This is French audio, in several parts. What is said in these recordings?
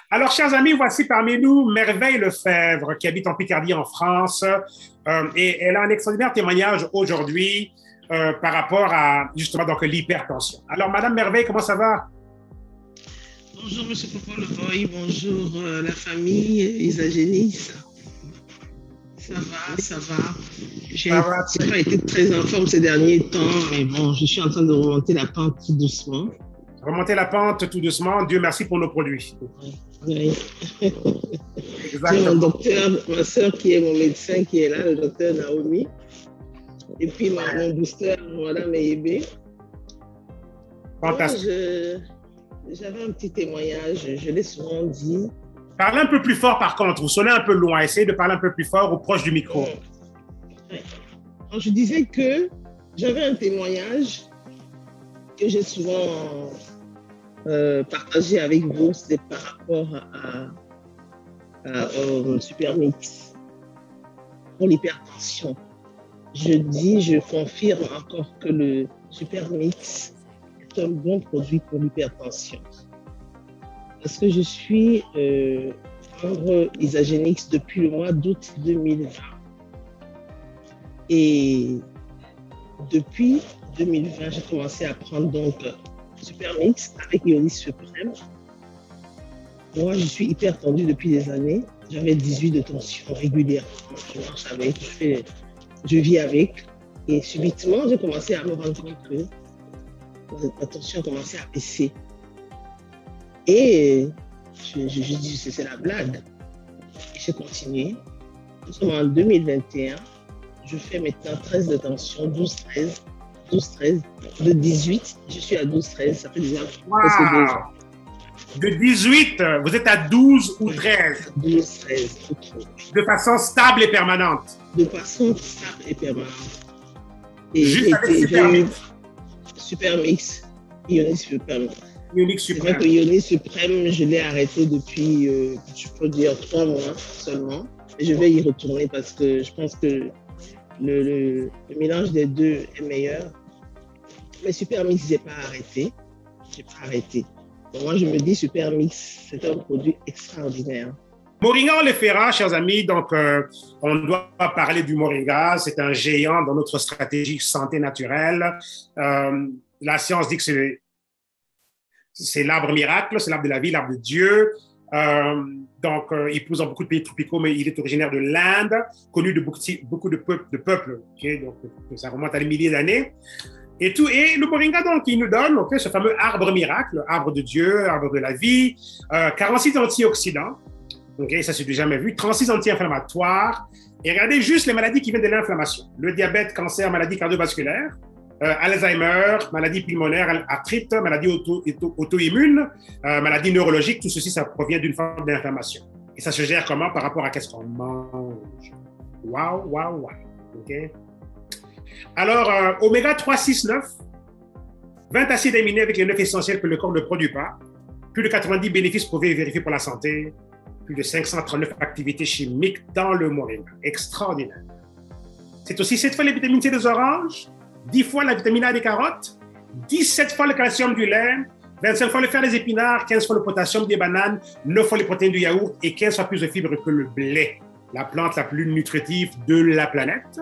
Alors, chers amis, voici parmi nous Merveille Lefebvre, qui habite en Picardie, en France, et elle a un extraordinaire témoignage aujourd'hui par rapport à justement donc l'hypertension. Alors, Madame Merveille, comment ça va? Bonjour, Monsieur Popo Levoy, bonjour la famille Isagénis. Ça va, ça va. J'ai pas été très en forme ces derniers temps, mais bon, je suis en train de remonter la pente tout doucement. Remonter la pente tout doucement, Dieu merci pour nos produits. Oui. J'ai mon docteur, ma soeur qui est mon médecin qui est là, le docteur Naomi. Et puis mon booster, Madame Eyebe. Fantastique. J'avais un petit témoignage, je l'ai souvent dit. Parlez un peu plus fort par contre, vous sonnez un peu loin, essayez de parler un peu plus fort ou proche du micro. Ouais. Alors, je disais que j'avais un témoignage que j'ai souvent partagé avec vous, c'est par rapport au Supermix pour l'hypertension. Je confirme encore que le Supermix est un bon produit pour l'hypertension. Parce que je suis membre Isagenix depuis le mois d'août 2020. Et depuis 2020, j'ai commencé à prendre donc Supermix avec Ionis Suprême. Moi, je suis hyper tendue depuis des années. J'avais 18 de tension régulièrement. Je marche avec, je vis avec. Et subitement, j'ai commencé à me rendre compte que ma tension commençait à baisser. Et je dis c'est la blague. Et j'ai continué. Nous sommes en 2021. Je fais maintenant 13 de tension, 12-13. De 18, je suis à 12-13. Ça fait déjà presque 2 ans. De 18, vous êtes à 12 ou 13? 12-13. De façon stable et permanente? De façon stable et permanente. Et juste avec Supermix? Supermix. Ionis Suprême. Ionis Suprême. C'est vrai que Ionis Suprême, je l'ai arrêté depuis, je peux dire, 3 mois seulement. Et je vais y retourner parce que je pense que le mélange des deux est meilleur. Mais Supermix, je n'ai pas arrêté. Donc moi, je me dis Supermix, c'est un produit extraordinaire. Moringa oleifera, chers amis, donc on doit parler du moringa. C'est un géant dans notre stratégie santé naturelle. La science dit que c'est l'arbre miracle, c'est l'arbre de la vie, l'arbre de Dieu. Il pousse dans beaucoup de pays tropicaux, mais il est originaire de l'Inde, connu de beaucoup de peuples. Okay? Donc, ça remonte à des milliers d'années. Et le moringa, donc, il nous donne ce fameux arbre miracle, arbre de Dieu, arbre de la vie, 46 antioxydants, ça c'est du jamais vu, 36 anti-inflammatoires. Et regardez juste les maladies qui viennent de l'inflammation. Le diabète, cancer, maladie cardiovasculaire, Alzheimer, maladie pulmonaire, arthrite, maladie auto-immune, maladie neurologique, tout ceci, ça provient d'une forme d'inflammation. Et ça se gère comment? Par rapport à qu'est-ce qu'on mange. Wow. OK? Alors, oméga 3, 6, 9, 20 acides aminés avec les 9 essentiels que le corps ne produit pas, plus de 90 bénéfices prouvés et vérifiés pour la santé, plus de 539 activités chimiques dans le moringa. Extraordinaire. C'est aussi 7 fois la vitamine C des oranges, 10 fois la vitamine A des carottes, 17 fois le calcium du lait, 25 fois le fer des épinards, 15 fois le potassium des bananes, 9 fois les protéines du yaourt et 15 fois plus de fibres que le blé, la plante la plus nutritive de la planète.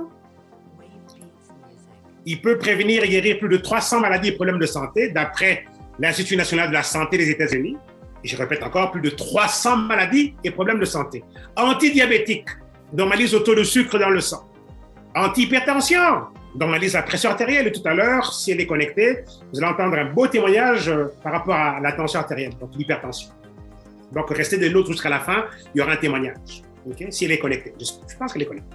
Il peut prévenir et guérir plus de 300 maladies et problèmes de santé, d'après l'Institut national de la santé des États-Unis. Et je répète encore, plus de 300 maladies et problèmes de santé. Antidiabétique, normalise le taux de sucre dans le sang. Anti-hypertension, normalise la pression artérielle. Et tout à l'heure, si elle est connectée, vous allez entendre un beau témoignage par rapport à la tension artérielle, donc l'hypertension. Donc, restez de l'autre jusqu'à la fin, il y aura un témoignage. Okay? Si elle est connectée, je pense qu'elle est connectée.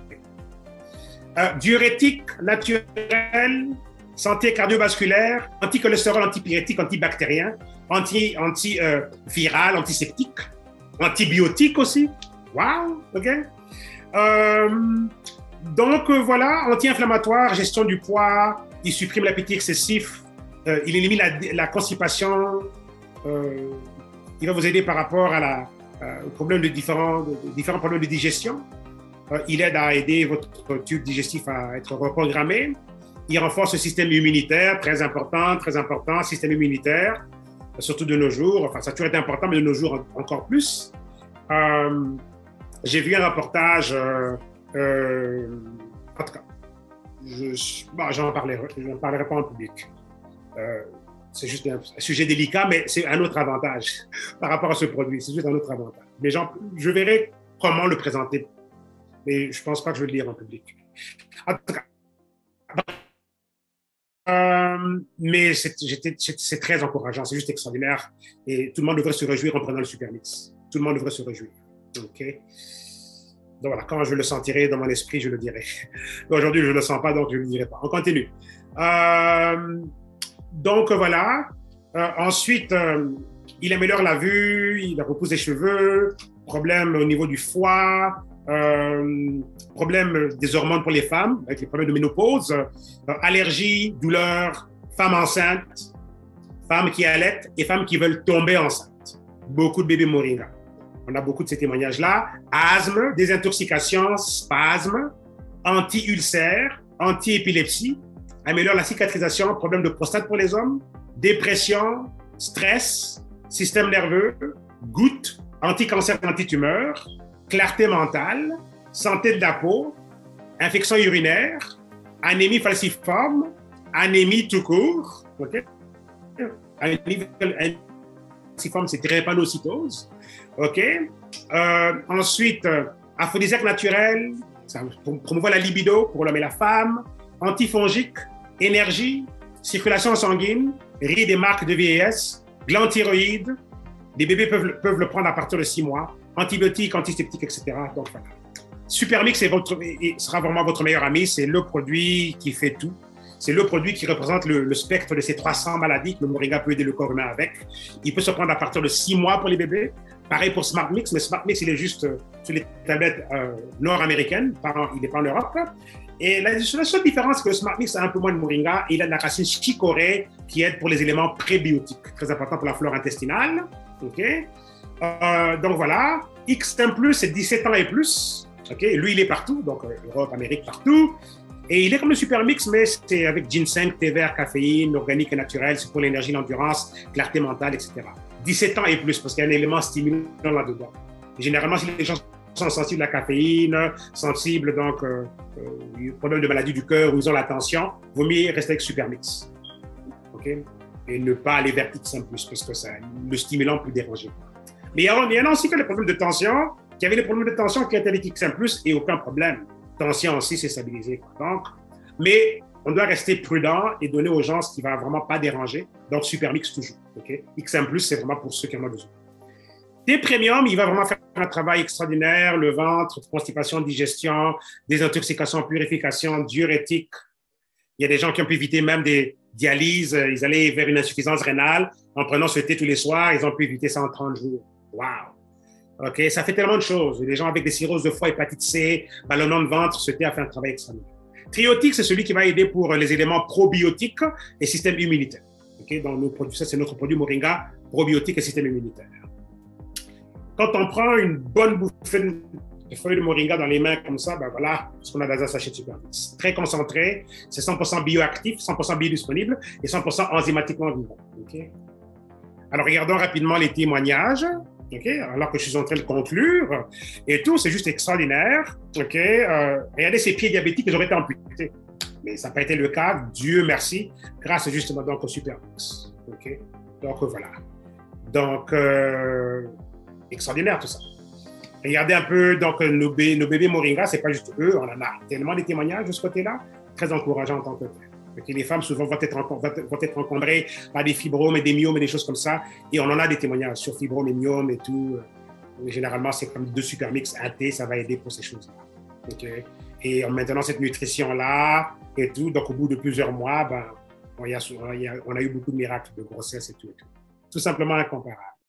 Diurétique naturel, santé cardiovasculaire, anticholestérol, antipyrétique, antibactérien, antiviral, antiseptique, antibiotique aussi. Wow, OK. Voilà, anti-inflammatoire, gestion du poids, il supprime l'appétit excessif, il élimine la constipation, il va vous aider par rapport aux problèmes différents problèmes de digestion. Il aide à aider votre tube digestif à être reprogrammé. Il renforce le système immunitaire, très important, système immunitaire. surtout de nos jours. Enfin, ça a toujours été important, mais de nos jours encore plus. J'ai vu un reportage, en tout cas, j'en parlerai pas en public. C'est juste un sujet délicat, mais c'est un autre avantage par rapport à ce produit. C'est juste un autre avantage. Mais je verrai comment le présenter, mais je ne pense pas que je vais le dire en public. En tout cas, mais c'est très encourageant, c'est juste extraordinaire. Et tout le monde devrait se réjouir en prenant le Supermix. Tout le monde devrait se réjouir. OK? Donc voilà, quand je le sentirai dans mon esprit, je le dirai. Aujourd'hui, je ne le sens pas, donc je ne le dirai pas. On continue. Donc voilà. Ensuite, il améliore la vue, il repousse les cheveux, problème au niveau du foie, problème des hormones pour les femmes, avec les problèmes de ménopause, allergies, douleurs, femmes enceintes, femmes qui allaitent et femmes qui veulent tomber enceintes. Beaucoup de bébés moringa. On a beaucoup de ces témoignages-là. Asthme, désintoxication, spasme, anti-ulcère, anti-épilepsie, améliore la cicatrisation, problème de prostate pour les hommes, dépression, stress, système nerveux, gouttes, anti-cancer, anti-tumeur, clarté mentale, santé de la peau, infection urinaire, anémie falciforme, anémie tout court, okay? Anémie falciforme, c'est drépanocytose, ok? Ensuite, aphrodisiaque naturel, ça promouvoit la libido pour l'homme et la femme, antifongique, énergie, circulation sanguine, rit des marques de vieillesse, glande thyroïde, les bébés peuvent le prendre à partir de 6 mois, antibiotiques, antiseptiques, etc. Donc voilà. Supermix sera vraiment votre meilleur ami, c'est le produit qui fait tout. C'est le produit qui représente le spectre de ces 300 maladies que le moringa peut aider le corps humain avec. Il peut se prendre à partir de 6 mois pour les bébés. Pareil pour SmartMix, mais SmartMix, il est juste sur les tablettes nord-américaines, il n'est pas en Europe. Et la seule différence, c'est que le SmartMix a un peu moins de moringa et il a de la racine chicorée qui aide pour les éléments prébiotiques, très important pour la flore intestinale. Okay? Donc voilà, X1+, c'est 17 ans et plus. Okay? Lui, il est partout, donc Europe, Amérique, partout. Et il est comme le Supermix, mais c'est avec ginseng, thé vert, caféine, organique et naturel, c'est pour l'énergie, l'endurance, clarté mentale, etc. 17 ans et plus, parce qu'il y a un élément stimulant là-dedans. Généralement, si les gens sont sensibles à la caféine, sensibles donc problème de maladie du cœur ou ils ont la tension, vaut mieux rester avec Supermix. Okay? Et ne pas aller vers X1+, parce que ça, le stimulant peut déranger. Mais il y en a aussi qui ont des problèmes de tension, qui avaient des problèmes de tension qui étaient avec X1+, et aucun problème. Tension aussi, c'est stabilisé. Donc, mais on doit rester prudent et donner aux gens ce qui ne va vraiment pas déranger. Donc, Supermix toujours. Okay? X1+, c'est vraiment pour ceux qui en ont besoin. Thé premium, il va vraiment faire un travail extraordinaire, le ventre, constipation, digestion, désintoxication, purification, diurétique. Il y a des gens qui ont pu éviter même des dialyses, ils allaient vers une insuffisance rénale. En prenant ce thé tous les soirs, ils ont pu éviter ça en 30 jours. Wow! OK, ça fait tellement de choses. Les gens avec des cirrhoses de foie, hépatite C, ballonnement de ventre, ce thé a fait un travail extraordinaire. Triotique, c'est celui qui va aider pour les éléments probiotiques et système immunitaire. OK, donc nos produits, ça, c'est notre produit Moringa, probiotique et système immunitaire. Quand on prend une bonne bouffée de feuilles de moringa dans les mains comme ça, ben voilà ce qu'on a dans un sachet de Supermix. Très concentré, c'est 100% bioactif, 100% biodisponible et 100% enzymatiquement vivant. Okay? Alors, regardons rapidement les témoignages. Okay? Alors que je suis en train de conclure. Et tout, c'est juste extraordinaire. Okay? Regardez ces pieds diabétiques, ils auraient été amputés. Mais ça n'a pas été le cas, Dieu merci, grâce justement donc au Supermix. Okay? Donc, voilà. Donc, extraordinaire tout ça. Regardez un peu donc nos bébés moringa, c'est pas juste eux, on en a tellement des témoignages de ce côté-là, très encourageant en tant que tel. Okay, les femmes souvent vont être encombrées par des fibromes et des myomes et des choses comme ça, et on en a des témoignages sur fibromes et myomes et tout. Mais généralement, c'est comme 2 Supermix, un thé, ça va aider pour ces choses-là. Okay? Et en maintenant cette nutrition-là et tout, donc au bout de plusieurs mois, ben, on a eu beaucoup de miracles de grossesse et tout. Tout simplement incomparable.